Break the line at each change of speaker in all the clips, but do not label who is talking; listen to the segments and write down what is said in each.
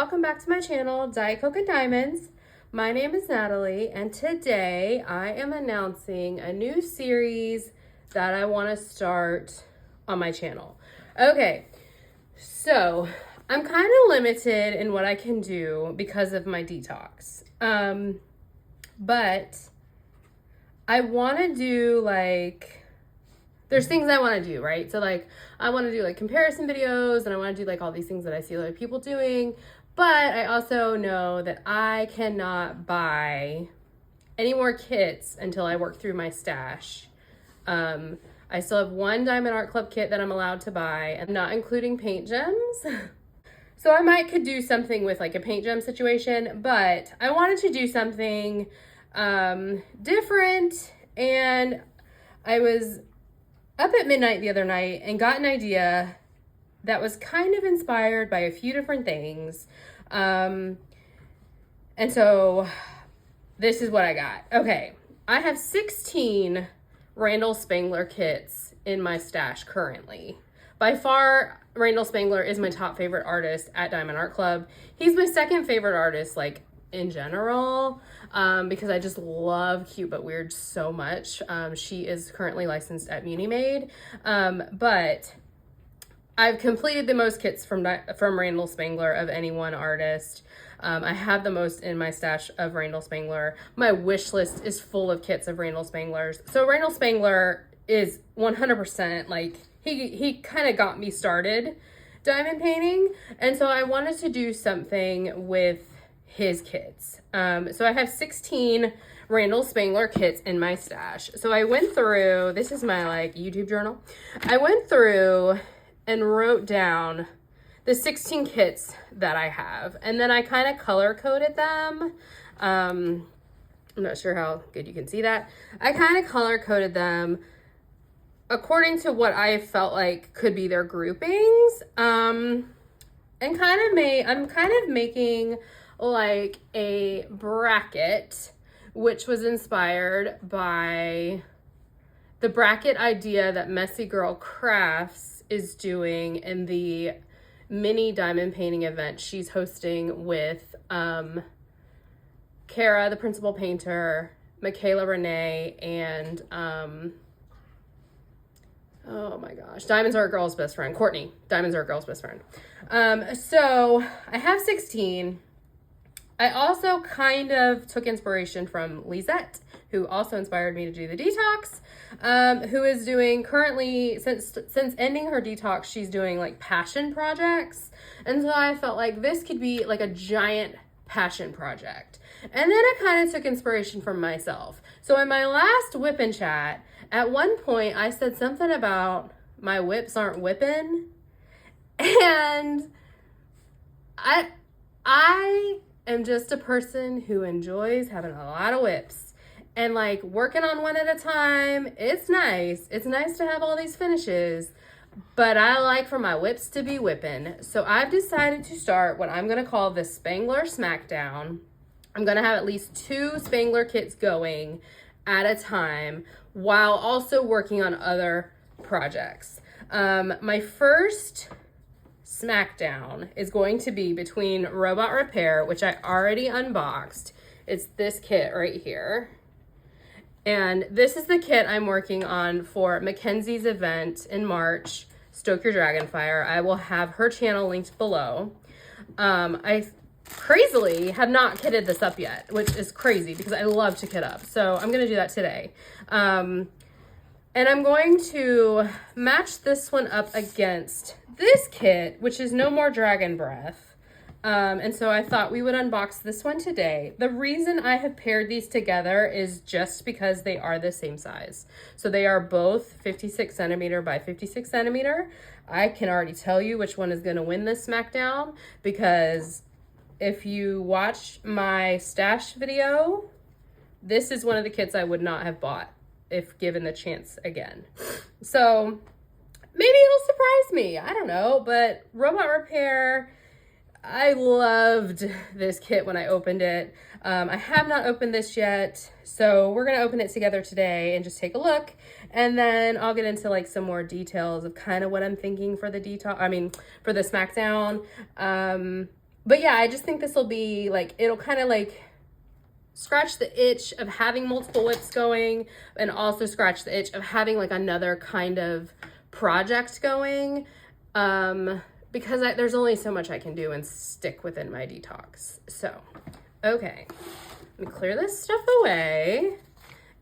welcome back to my channel, Diet Coke and Diamonds. My name is Natalie, and today I am announcing a new series that I want to start on my channel. Okay, so I'm kind of limited in what I can do because of my detox. But I want to do there's things I want to do, right? So I want to do comparison videos, and I want to do all these things that I see other people doing. But I also know that I cannot buy any more kits until I work through my stash. I still have one Diamond Art Club kit that I'm allowed to buy, and not including paint gems. So I could do something with a paint gem situation, but I wanted to do something different. And I was up at midnight the other night and got an idea that was kind of inspired by a few different things. And so this is what I got. Okay, I have 16 Randal Spangler kits in my stash currently. By far, Randal Spangler is my top favorite artist at Diamond Art Club. He's my second favorite artist, in general, because I just love Cute But Weird so much. She is currently licensed at Muni Made, but I've completed the most kits from Randal Spangler of any one artist. I have the most in my stash of Randal Spangler. My wish list is full of kits of Randal Spanglers. So Randal Spangler is 100% he kind of got me started diamond painting, and so I wanted to do something with his kits. So I have 16 Randal Spangler kits in my stash. So I went through, this is my YouTube journal. I went through and wrote down the 16 kits that I have, and then I kind of color coded them. I'm not sure how good you can see that. I kind of color coded them according to what I felt could be their groupings. And I'm kind of making a bracket, which was inspired by the bracket idea that Messy Girl Crafts is doing in the mini diamond painting event she's hosting with Carra, the principal painter, Michaela, Renee, and oh my gosh, Diamonds Are a Girl's best friend, Courtney. Diamonds Are a Girl's best friend. So I have 16. I also kind of took inspiration from Lisette, who also inspired me to do the detox, who is doing currently, since ending her detox, she's doing passion projects. And so I felt this could be a giant passion project. And then I kind of took inspiration from myself. So in my last whip and chat, at one point I said something about my whips aren't whipping. And I am just a person who enjoys having a lot of whips and working on one at a time. It's nice. It's nice to have all these finishes, but I like for my whips to be whipping. So I've decided to start what I'm going to call the Spangler Smackdown. I'm going to have at least 2 Spangler kits going at a time while also working on other projects. My first Smackdown is going to be between Robot Repair, which I already unboxed. It's this kit right here. And this is the kit I'm working on for Mackenzie's event in March, Stoke Your Dragonfire. I will have her channel linked below. I crazily have not kitted this up yet, which is crazy because I love to kit up. So I'm going to do that today. And I'm going to match this one up against this kit, which is No More Dragon Breath. And so I thought we would unbox this one today. The reason I have paired these together is just because they are the same size. So they are both 56 centimeter by 56 centimeter. I can already tell you which one is going to win this Smackdown, because if you watch my stash video, this is one of the kits I would not have bought if given the chance again. So maybe it'll surprise me. I don't know, but Robot Repair, I loved this kit when I opened it. I have not opened this yet, so we're gonna open it together today and just take a look, and then I'll get into some more details of kind of what I'm thinking for the for the Smackdown. But yeah, I just think this will be like, it'll kind of like scratch the itch of having multiple whips going, and also scratch the itch of having like another kind of project going. Because there's only so much I can do and stick within my detox. So, okay, let me clear this stuff away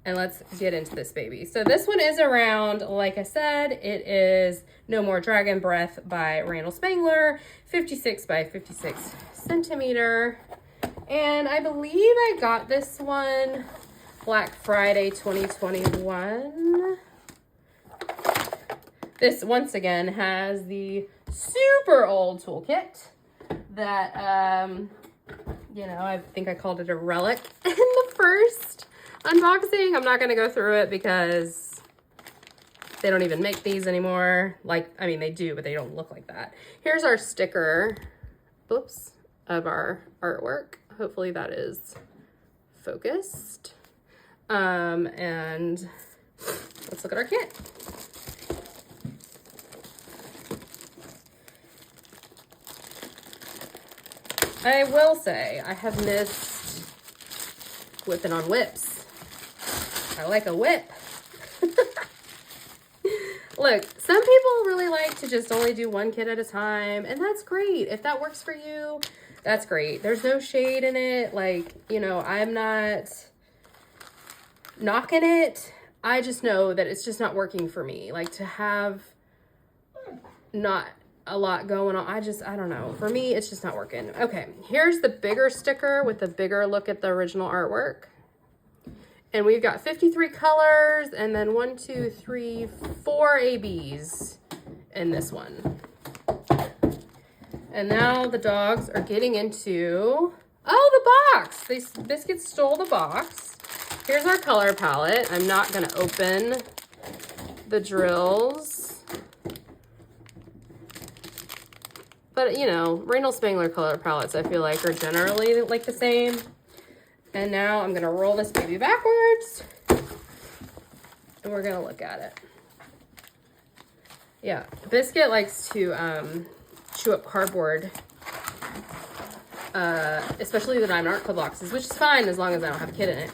and let's get into this baby. So this one is around, like I said, it is No More Dragon Breath by Randal Spangler, 56 by 56 centimeter. And I believe I got this one Black Friday 2021. This, once again, has the super old toolkit that, you know, I think I called it a relic in the first unboxing. I'm not going to go through it because they don't even make these anymore. Like, I mean, they do, but they don't look like that. Here's our sticker, oops, of our artwork. Hopefully that is focused. And let's look at our kit. I will say I have missed whipping on whips. I like a whip. Look, some people really like to just only do one kit at a time, and that's great. If that works for you, that's great. There's no shade in it. Like, you know, I'm not knocking it. I just know that it's just not working for me. Like, to have not a lot going on, I don't know. For me, it's just not working. Okay, here's the bigger sticker with the bigger look at the original artwork. And we've got 53 colors, and then 1, 2, 3, 4 ABs in this one. And now the dogs are getting into, oh, the box. Biscuits stole the box. Here's our color palette. I'm not gonna open the drills. But, you know, Randal Spangler color palettes, I feel like, are generally like the same. And now I'm gonna roll this baby backwards and we're gonna look at it. Yeah, Biscuit likes to chew up cardboard, especially the Diamond Art Club boxes, which is fine as long as I don't have a kid in it.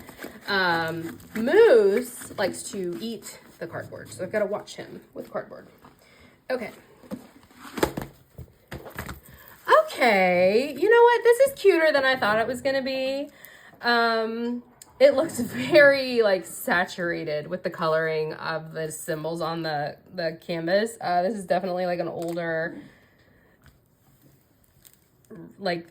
Moose likes to eat the cardboard, so I've gotta watch him with cardboard. Okay. Okay, you know what? This is cuter than I thought it was gonna be. It looks very like saturated with the coloring of the symbols on the canvas. This is definitely like an older, like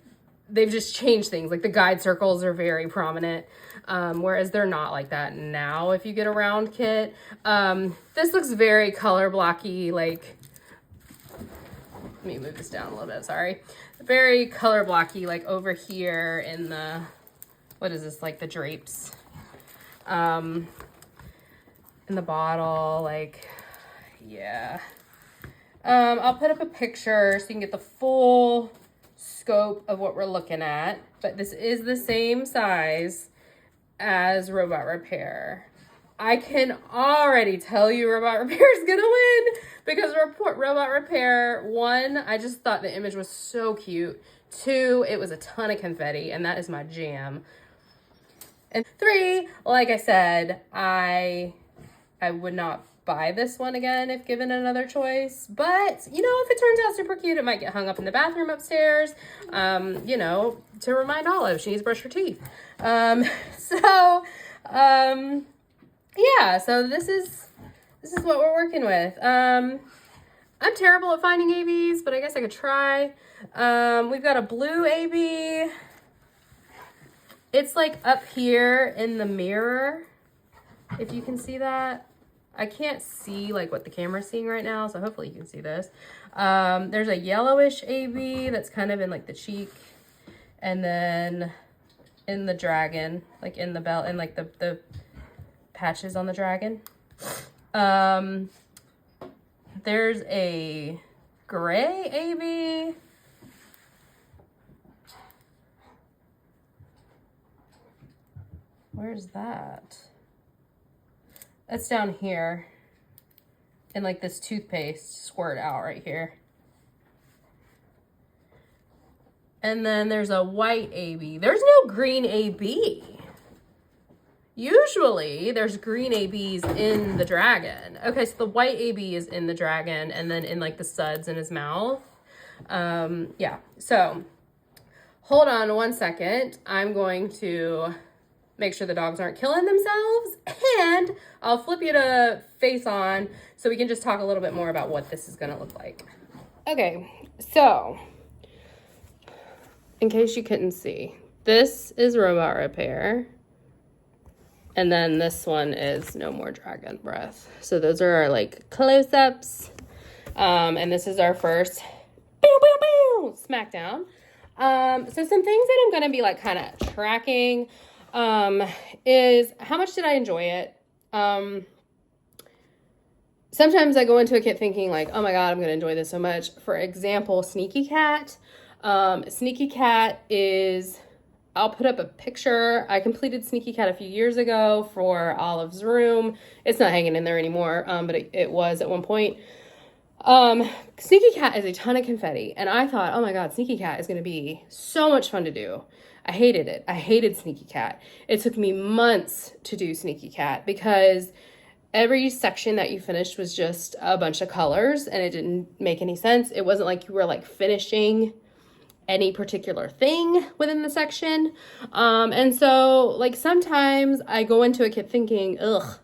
they've just changed things. Like the guide circles are very prominent, whereas they're not like that now if you get a round kit. This looks very color blocky, like, let me move this down a little bit, sorry. Very color blocky, like over here in the, what is this, like the drapes, in the bottle, like, yeah. I'll put up a picture so you can get the full scope of what we're looking at, but this is the same size as Robot Repair. I can already tell you Robot Repair is gonna win because Robot Repair, 1, I just thought the image was so cute. 2, it was a ton of confetti, and that is my jam. And 3, like I said, I would not buy this one again if given another choice. But, you know, if it turns out super cute, it might get hung up in the bathroom upstairs, you know, to remind Olive she needs to brush her teeth. Yeah, so this is what we're working with. I'm terrible at finding ABs, but I guess I could try. We've got a blue AB. It's like up here in the mirror, if you can see that. I can't see like what the camera's seeing right now, so hopefully you can see this. There's a yellowish AB that's kind of in like the cheek, and then in the dragon, like in the belt, and like the patches on the dragon. There's a gray AB. Where's that? That's down here. And like this toothpaste squirt out right here. And then there's a white AB. There's no green AB. Usually there's green ABs in the dragon. Okay, so the white AB is in the dragon and then in like the studs in his mouth. Yeah, so hold on one second. I'm going to make sure the dogs aren't killing themselves, and I'll flip you to face on so we can just talk a little bit more about what this is gonna look like. Okay, so in case you couldn't see, this is robot repair. And then this one is no more dragon breath. So those are our like close-ups. And this is our first smackdown. So some things that I'm going to be like kind of tracking is how much did I enjoy it? Sometimes I go into a kit thinking like, oh my God, I'm going to enjoy this so much. For example, Sneaky Cat. Sneaky Cat is... I'll put up a picture. I completed Sneaky Cat a few years ago for Olive's room. It's not hanging in there anymore, but it was at one point. Sneaky Cat is a ton of confetti, and I thought, oh my God, Sneaky Cat is going to be so much fun to do. I hated it. I hated Sneaky Cat. It took me months to do Sneaky Cat because every section that you finished was just a bunch of colors, and it didn't make any sense. It wasn't like you were like finishing any particular thing within the section. And so like sometimes I go into a kit thinking, ugh,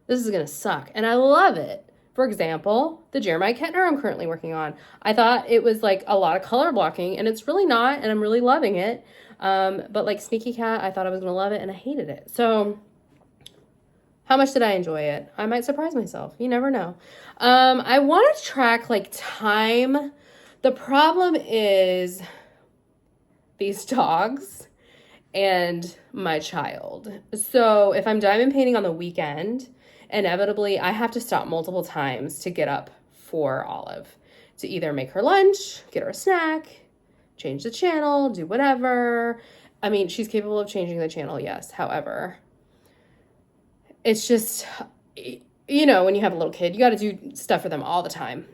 this is gonna suck. And I love it. For example, the Jeremiah Kettner I'm currently working on. I thought it was like a lot of color blocking, and it's really not, and I'm really loving it. But like Sneaky Cat, I thought I was gonna love it, and I hated it. So how much did I enjoy it? I might surprise myself. You never know. I want to track like time. The problem is these dogs and my child. So if I'm diamond painting on the weekend, inevitably I have to stop multiple times to get up for Olive to either make her lunch, get her a snack, change the channel, do whatever. I mean, she's capable of changing the channel, yes. However, it's just, you know, when you have a little kid, you got to do stuff for them all the time.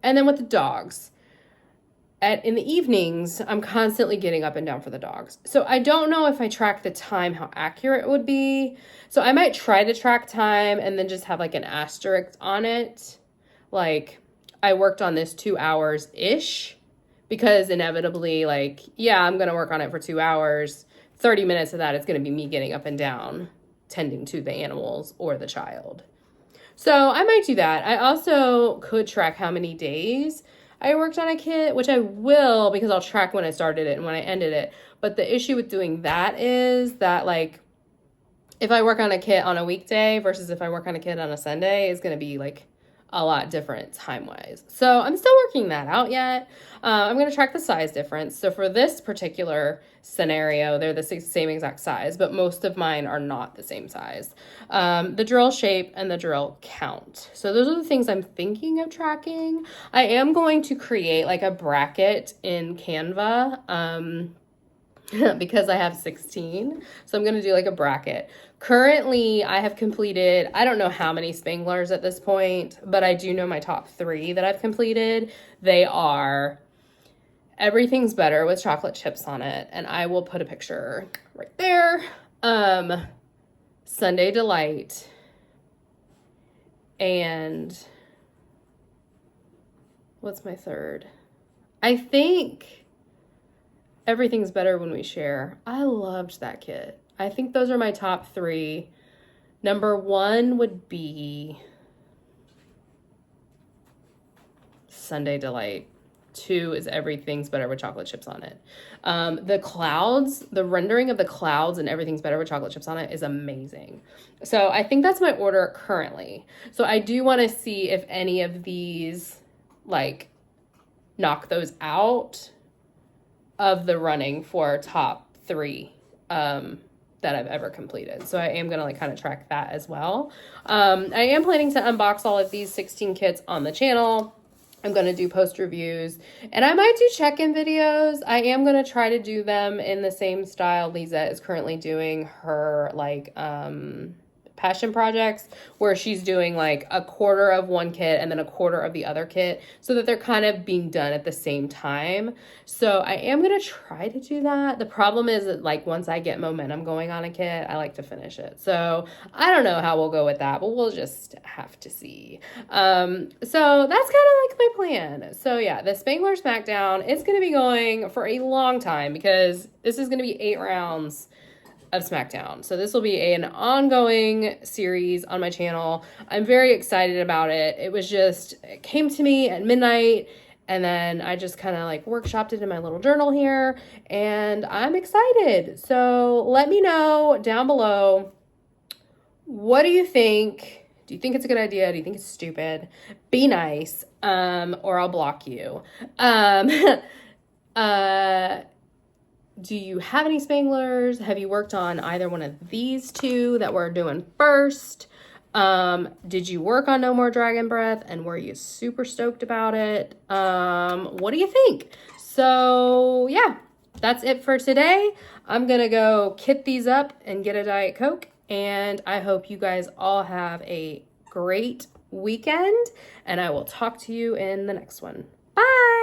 And then with the dogs, in the evenings, I'm constantly getting up and down for the dogs. So I don't know if I track the time, how accurate it would be. So I might try to track time and then just have like an asterisk on it. Like I worked on this 2 hours-ish because inevitably like, yeah, I'm going to work on it for 2 hours. 30 minutes of that is going to be me getting up and down, tending to the animals or the child. So I might do that. I also could track how many days I worked on a kit, which I will because I'll track when I started it and when I ended it. But the issue with doing that is that like if I work on a kit on a weekday versus if I work on a kit on a Sunday is going to be like a lot different time-wise. So I'm still working that out yet. I'm going to track the size difference. So for this particular scenario, they're the same exact size, but most of mine are not the same size. The drill shape and the drill count. So those are the things I'm thinking of tracking. I am going to create like a bracket in Canva because I have 16. So I'm going to do like a bracket. Currently, I have completed, I don't know how many Spanglers at this point, but I do know my top 3 that I've completed. They are Everything's Better with chocolate chips on it, and I will put a picture right there. Sundae Delight, and what's my third? I think Everything's Better When We Share. I loved that kit. I think those are my top 3. Number 1 would be Sundae Delight. 2 is Everything's Better with chocolate chips on it. The clouds, the rendering of the clouds and Everything's Better with chocolate chips on it is amazing. So I think that's my order currently. So I do want to see if any of these like knock those out of the running for top 3 that I've ever completed. So I am going to like kind of track that as well. I am planning to unbox all of these 16 kits on the channel. I'm going to do post reviews and I might do check-in videos. I am going to try to do them in the same style Lisette is currently doing her like passion projects where she's doing like a quarter of one kit and then a quarter of the other kit so that they're kind of being done at the same time. So I am going to try to do that. The problem is that like once I get momentum going on a kit, I like to finish it. So I don't know how we'll go with that, but we'll just have to see. So that's kind of like my plan. So yeah, the Spangler Smackdown, it's going to be going for a long time because this is going to be 8 rounds of Smackdown. So this will be an ongoing series on my channel. I'm very excited about it. It came to me at midnight and then I just kind of like workshopped it in my little journal here and I'm excited. So let me know down below, what do you think? Do you think it's a good idea? Do you think it's stupid? Be nice, or I'll block you. Do you have any Spanglers? Have you worked on either one of these two that we're doing first? Did you work on No More Dragon Breath and were you super stoked about it? What do you think? So yeah, that's it for today. I'm gonna go kit these up and get a Diet Coke, and I hope you guys all have a great weekend, and I will talk to you in the next one. Bye!